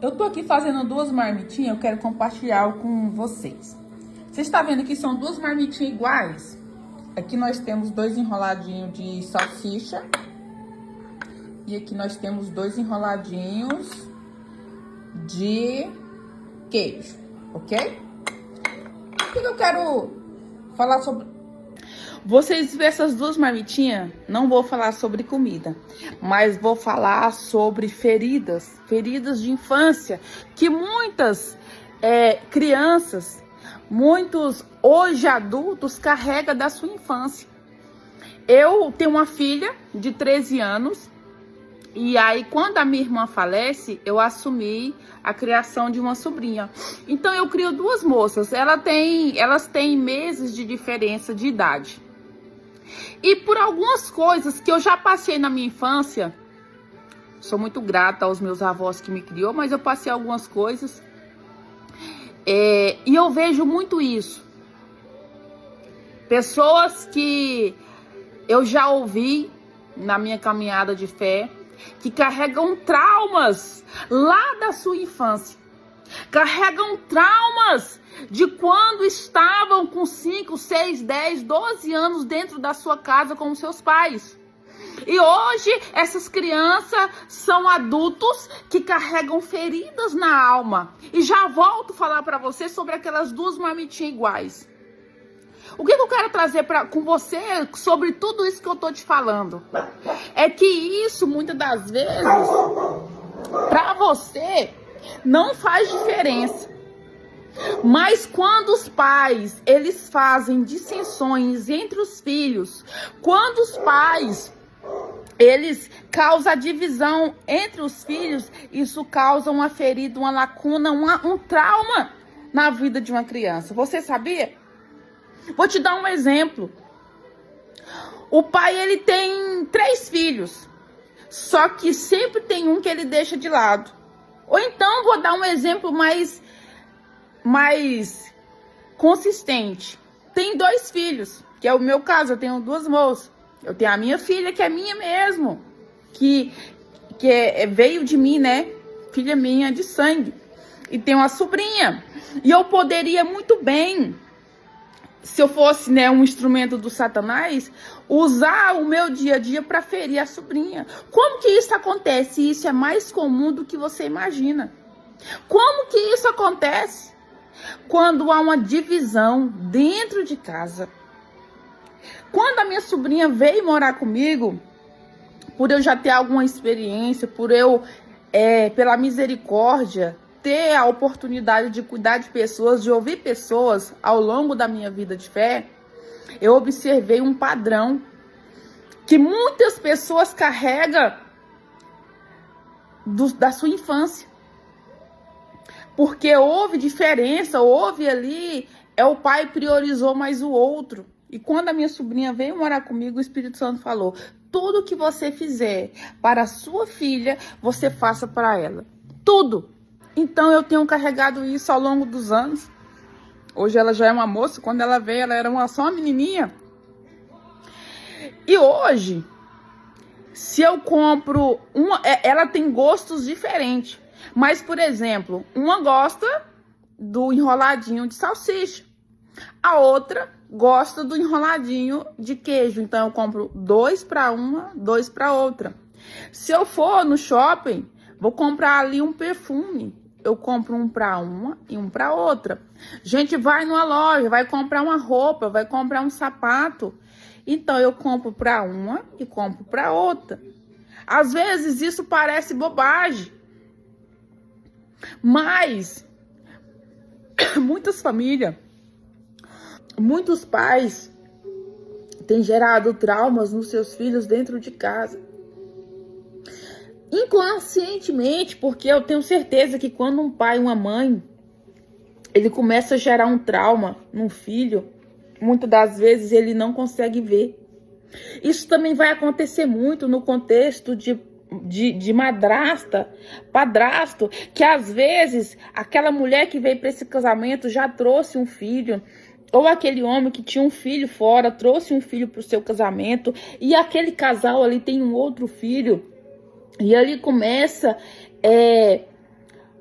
Eu tô aqui fazendo duas marmitinhas, eu quero compartilhar com vocês. Vocês estão vendo que são duas marmitinhas iguais? Aqui nós temos dois enroladinhos de salsicha. E aqui nós temos dois enroladinhos de queijo, ok? O que eu quero falar sobre... Vocês verem essas duas marmitinhas, não vou falar sobre comida, mas vou falar sobre feridas de infância, que muitas crianças, muitos hoje adultos carregam da sua infância. Eu tenho uma filha de 13 anos, e aí quando a minha irmã falece, eu assumi a criação de uma sobrinha. Então eu crio duas moças, elas têm meses de diferença de idade. E por algumas coisas que eu já passei na minha infância, sou muito grata aos meus avós que me criou, mas eu passei algumas coisas, e eu vejo muito isso. Pessoas que eu já ouvi na minha caminhada de fé, que carregam traumas lá da sua infância. Carregam traumas de quando estavam com 5, 6, 10, 12 anos dentro da sua casa com os seus pais. E hoje essas crianças são adultos que carregam feridas na alma. E já volto a falar para você sobre aquelas duas marmitinhas iguais. O que eu quero trazer com você sobre tudo isso que eu tô te falando? É que isso, muitas das vezes, para você, não faz diferença. Mas quando os pais, eles fazem dissensões entre os filhos, quando os pais, eles causam a divisão entre os filhos, isso causa uma ferida, uma lacuna, um trauma na vida de uma criança. Você sabia? Vou te dar um exemplo. O pai, ele tem 3 filhos, só que sempre tem um que ele deixa de lado. Ou então, vou dar um exemplo mais consistente. Tem 2 filhos, que é o meu caso, eu tenho 2 moças. Eu tenho a minha filha, que é minha mesmo, que veio de mim, né? Filha minha de sangue. E tenho uma sobrinha. E eu poderia muito bem, se eu fosse, né, um instrumento do Satanás, usar o meu dia a dia para ferir a sobrinha. Como que isso acontece? Isso é mais comum do que você imagina. Como que isso acontece? Quando há uma divisão dentro de casa. Quando a minha sobrinha veio morar comigo, por eu já ter alguma experiência, por eu, pela misericórdia, ter a oportunidade de cuidar de pessoas, de ouvir pessoas ao longo da minha vida de fé, eu observei um padrão que muitas pessoas carregam da sua infância. Porque houve diferença, houve ali, o pai priorizou mais o outro. E quando a minha sobrinha veio morar comigo, o Espírito Santo falou: tudo que você fizer para a sua filha, você faça para ela. Tudo. Então eu tenho carregado isso ao longo dos anos. Hoje ela já é uma moça, quando ela veio ela era só uma menininha. E hoje, se eu compro ela tem gostos diferentes. Mas, por exemplo, uma gosta do enroladinho de salsicha. A outra gosta do enroladinho de queijo. Então eu compro 2 para uma, 2 para outra. Se eu for no shopping, vou comprar ali um perfume. Eu compro um para uma e um para outra. Gente vai numa loja, vai comprar uma roupa, vai comprar um sapato. Então eu compro para uma e compro para outra. Às vezes isso parece bobagem. Mas muitas famílias, muitos pais têm gerado traumas nos seus filhos dentro de casa. Inconscientemente, porque eu tenho certeza que quando um pai e uma mãe, ele começa a gerar um trauma num filho, muitas das vezes ele não consegue ver. Isso também vai acontecer muito no contexto de madrasta, padrasto, que às vezes aquela mulher que veio para esse casamento já trouxe um filho, ou aquele homem que tinha um filho fora, trouxe um filho para o seu casamento, e aquele casal ali tem um outro filho. E ali começa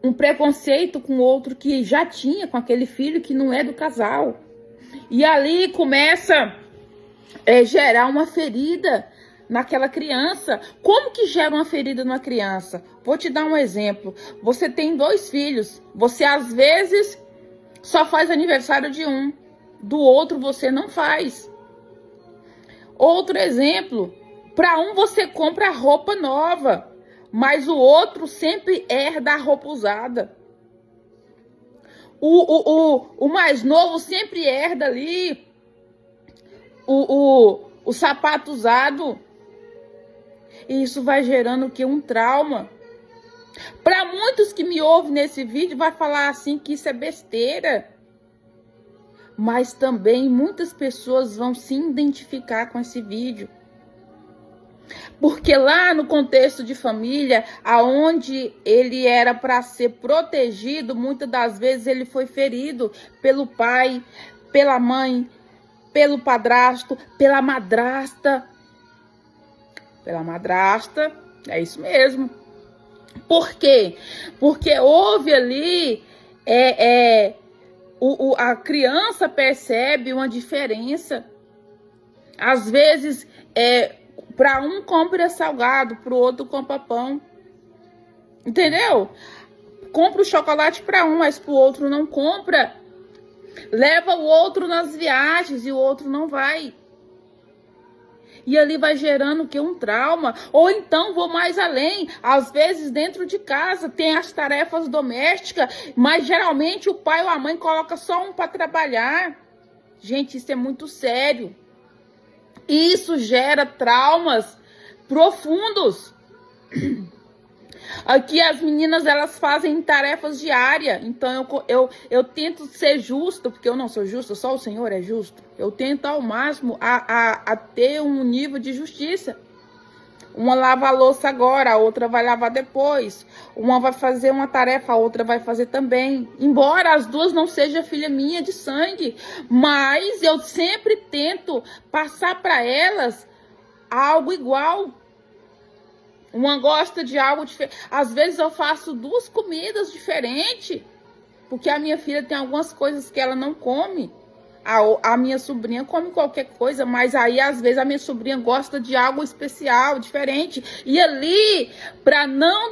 um preconceito com outro que já tinha, com aquele filho que não é do casal. E ali começa a gerar uma ferida naquela criança. Como que gera uma ferida numa criança? Vou te dar um exemplo. Você tem 2 filhos. Você às vezes só faz aniversário de um. Do outro você não faz. Outro exemplo. Para um você compra roupa nova. Mas o outro sempre herda a roupa usada. O mais novo sempre herda ali o sapato usado. E isso vai gerando o quê? Um trauma. Para muitos que me ouvem nesse vídeo, vai falar assim que isso é besteira. Mas também muitas pessoas vão se identificar com esse vídeo. Porque lá no contexto de família, aonde ele era para ser protegido, muitas das vezes ele foi ferido pelo pai, pela mãe, pelo padrasto, pela madrasta. Pela madrasta, é isso mesmo. Por quê? Porque houve ali, a criança percebe uma diferença. Às vezes, para um compra salgado, para o outro compra pão. Entendeu? Compra o chocolate para um, mas para o outro não compra. Leva o outro nas viagens e o outro não vai. E ali vai gerando o quê? Um trauma. Ou então vou mais além. Às vezes dentro de casa tem as tarefas domésticas, mas geralmente o pai ou a mãe coloca só um para trabalhar. Gente, isso é muito sério. Isso gera traumas profundos. Aqui as meninas, elas fazem tarefas diárias. Então eu tento ser justo, porque eu não sou justa, só o Senhor é justo. Eu tento ao máximo a ter um nível de justiça. Uma lava a louça agora, a outra vai lavar depois. Uma vai fazer uma tarefa, a outra vai fazer também. Embora as duas não sejam filha minha de sangue, mas eu sempre tento passar para elas algo igual. Uma gosta de algo diferente. Às vezes eu faço 2 comidas diferentes, porque a minha filha tem algumas coisas que ela não come. A minha sobrinha come qualquer coisa, mas aí às vezes a minha sobrinha gosta de algo especial, diferente. E ali, para não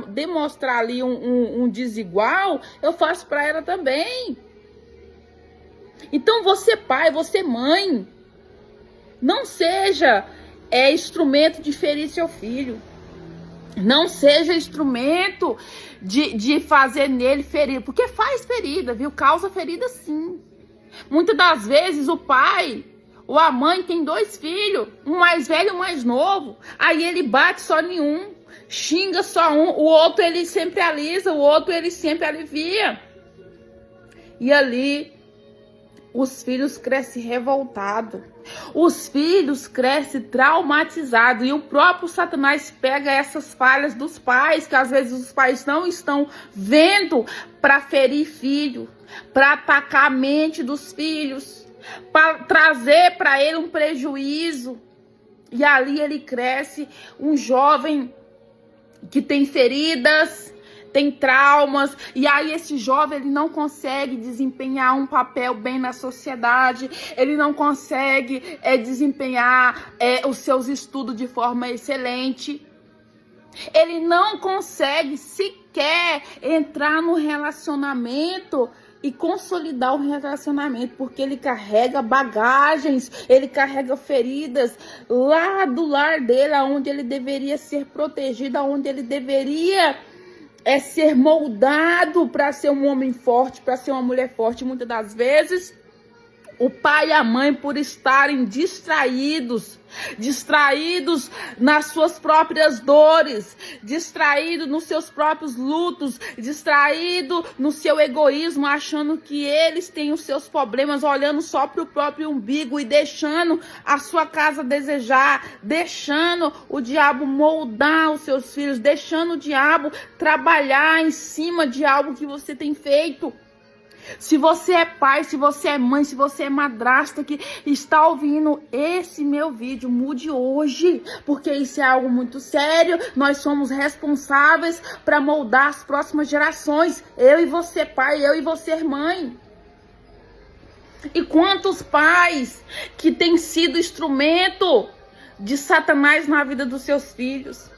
demonstrar ali um desigual, eu faço para ela também. Então você pai, você mãe, não seja instrumento de ferir seu filho. Não seja instrumento de fazer nele ferir, porque faz ferida, viu? Causa ferida sim. Muitas das vezes o pai ou a mãe tem 2 filhos, um mais velho e um mais novo. Aí ele bate só em um, xinga só um, o outro ele sempre alisa, o outro ele sempre alivia. E ali os filhos crescem revoltados. Os filhos crescem traumatizados. E o próprio Satanás pega essas falhas dos pais, que às vezes os pais não estão vendo, para ferir filho, para atacar a mente dos filhos, para trazer para ele um prejuízo. E ali ele cresce um jovem que tem feridas, tem traumas, e aí esse jovem ele não consegue desempenhar um papel bem na sociedade, ele não consegue desempenhar os seus estudos de forma excelente, ele não consegue sequer entrar no relacionamento e consolidar o relacionamento, porque ele carrega bagagens, ele carrega feridas lá do lar dele, onde ele deveria ser protegido, onde ele deveria ser moldado para ser um homem forte, para ser uma mulher forte. Muitas das vezes, o pai e a mãe, por estarem distraídos nas suas próprias dores, distraídos nos seus próprios lutos, distraído no seu egoísmo, achando que eles têm os seus problemas, olhando só para o próprio umbigo e deixando a sua casa desejar, deixando o diabo moldar os seus filhos, deixando o diabo trabalhar em cima de algo que você tem feito. Se você é pai, se você é mãe, se você é madrasta que está ouvindo esse meu vídeo, mude hoje, porque isso é algo muito sério. Nós somos responsáveis para moldar as próximas gerações. Eu e você, pai, eu e você, mãe. E quantos pais que têm sido instrumento de Satanás na vida dos seus filhos?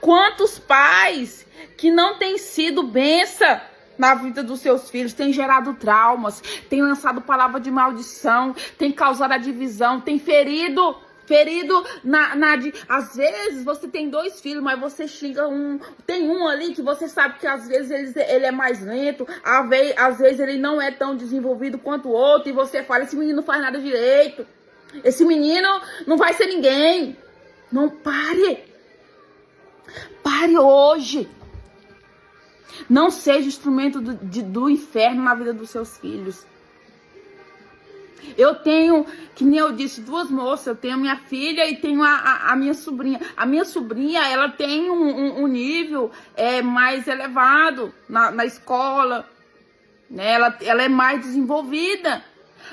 Quantos pais que não têm sido bênção na vida dos seus filhos, tem gerado traumas, tem lançado palavra de maldição, tem causado a divisão, tem ferido às vezes você tem 2 filhos, mas você xinga um, tem um ali que você sabe que às vezes ele é mais lento, às vezes ele não é tão desenvolvido quanto o outro, e você fala, esse menino não faz nada direito, esse menino não vai ser ninguém. Não, pare hoje. Não seja instrumento do inferno na vida dos seus filhos. Eu tenho, que nem eu disse, 2 moças. Eu tenho a minha filha e tenho a minha sobrinha. A minha sobrinha, ela tem um nível mais elevado na escola. Né? Ela é mais desenvolvida.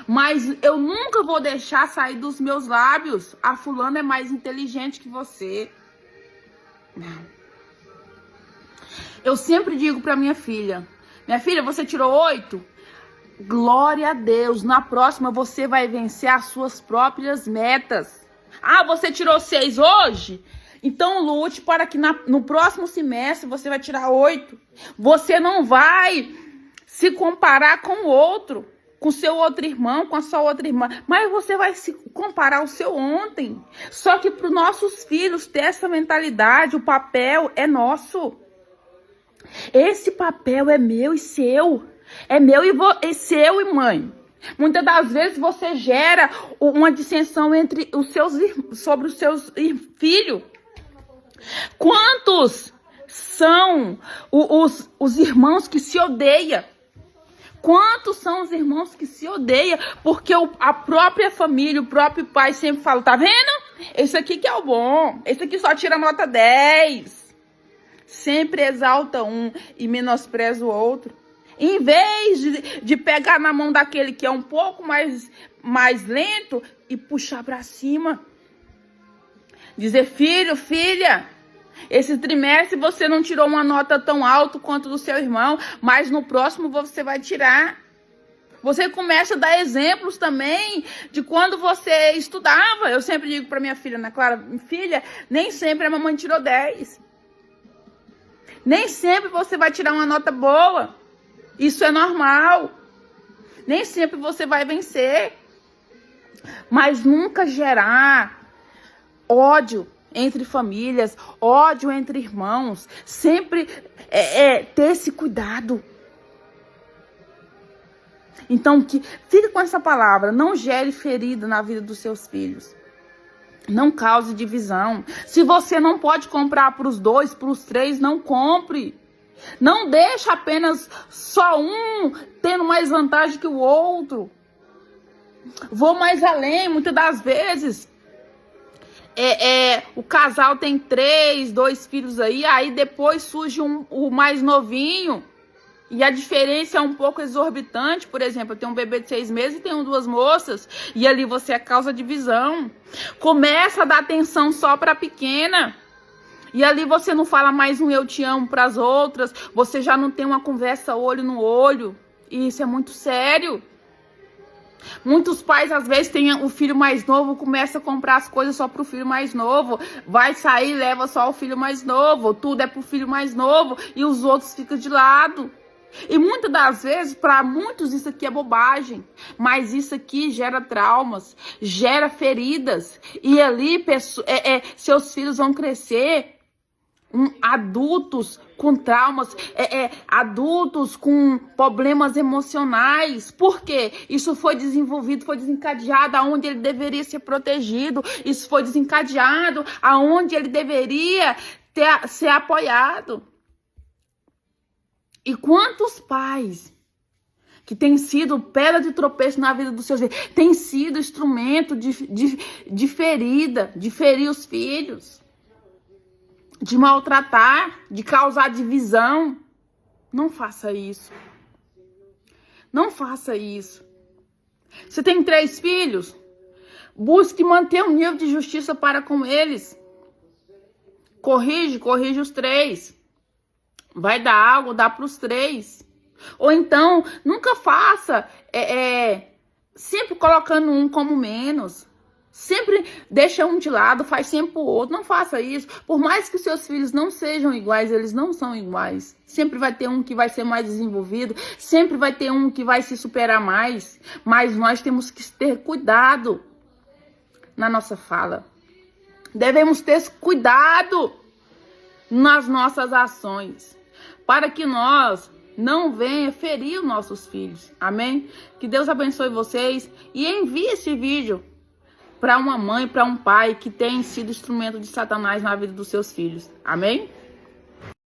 Mas eu nunca vou deixar sair dos meus lábios: a fulana é mais inteligente que você. Não. Eu sempre digo pra minha filha, você tirou 8? Glória a Deus, na próxima você vai vencer as suas próprias metas. Ah, você tirou 6 hoje? Então lute para que no próximo semestre você vai tirar 8. Você não vai se comparar com o outro, com seu outro irmão, com a sua outra irmã, mas você vai se comparar ao seu ontem. Só que para os nossos filhos ter essa mentalidade, o papel é nosso. Esse papel é meu e seu. É meu e seu e mãe. Muitas das vezes você gera uma dissensão sobre os seus filhos. Quantos são os irmãos que se odeiam? Quantos são os irmãos que se odeiam? Porque a própria família, o próprio pai sempre fala, tá vendo? Esse aqui que é o bom. Esse aqui só tira nota 10. Sempre exalta um e menospreza o outro. Em vez de pegar na mão daquele que é um pouco mais lento e puxar para cima. Dizer, filho, filha, esse trimestre você não tirou uma nota tão alta quanto do seu irmão, mas no próximo você vai tirar. Você começa a dar exemplos também de quando você estudava. Eu sempre digo para minha filha, Ana Clara, filha, nem sempre a mamãe tirou 10. Nem sempre você vai tirar uma nota boa. Isso é normal. Nem sempre você vai vencer. Mas nunca gerar ódio entre famílias, ódio entre irmãos. Sempre ter esse cuidado. Então, fique com essa palavra. Não gere ferida na vida dos seus filhos. Não cause divisão. Se você não pode comprar para os 2, para os 3, não compre. Não deixe apenas só um tendo mais vantagem que o outro. Vou mais além. Muitas das vezes o casal tem 3, 2 filhos aí depois surge o mais novinho. E a diferença é um pouco exorbitante. Por exemplo, eu tenho um bebê de 6 meses e tenho 2 moças. E ali você causa divisão. Começa a dar atenção só para a pequena. E ali você não fala mais um eu te amo para as outras. Você já não tem uma conversa olho no olho. E isso é muito sério. Muitos pais, às vezes, têm o filho mais novo, começa a comprar as coisas só pro filho mais novo. Vai sair, leva só o filho mais novo. Tudo é pro filho mais novo. E os outros ficam de lado. E muitas das vezes, para muitos, isso aqui é bobagem. Mas isso aqui gera traumas, gera feridas. E ali, seus filhos vão crescer adultos com traumas, adultos com problemas emocionais. Por quê? Isso foi desenvolvido, foi desencadeado aonde ele deveria ser protegido. Isso foi desencadeado aonde ele deveria ser apoiado. E quantos pais que têm sido pedra de tropeço na vida dos seus filhos, têm sido instrumento de ferida, de ferir os filhos, de maltratar, de causar divisão. Não faça isso. Não faça isso. Você tem 3 filhos? Busque manter um nível de justiça para com eles. Corrige os 3. Vai dar algo, dá para os 3. Ou então, nunca faça sempre colocando um como menos. Sempre deixa um de lado, faz sempre o outro. Não faça isso. Por mais que os seus filhos não sejam iguais, eles não são iguais. Sempre vai ter um que vai ser mais desenvolvido. Sempre vai ter um que vai se superar mais. Mas nós temos que ter cuidado na nossa fala. Devemos ter cuidado nas nossas ações, para que nós não venha ferir os nossos filhos. Amém? Que Deus abençoe vocês e envie esse vídeo para uma mãe, para um pai que tem sido instrumento de Satanás na vida dos seus filhos. Amém?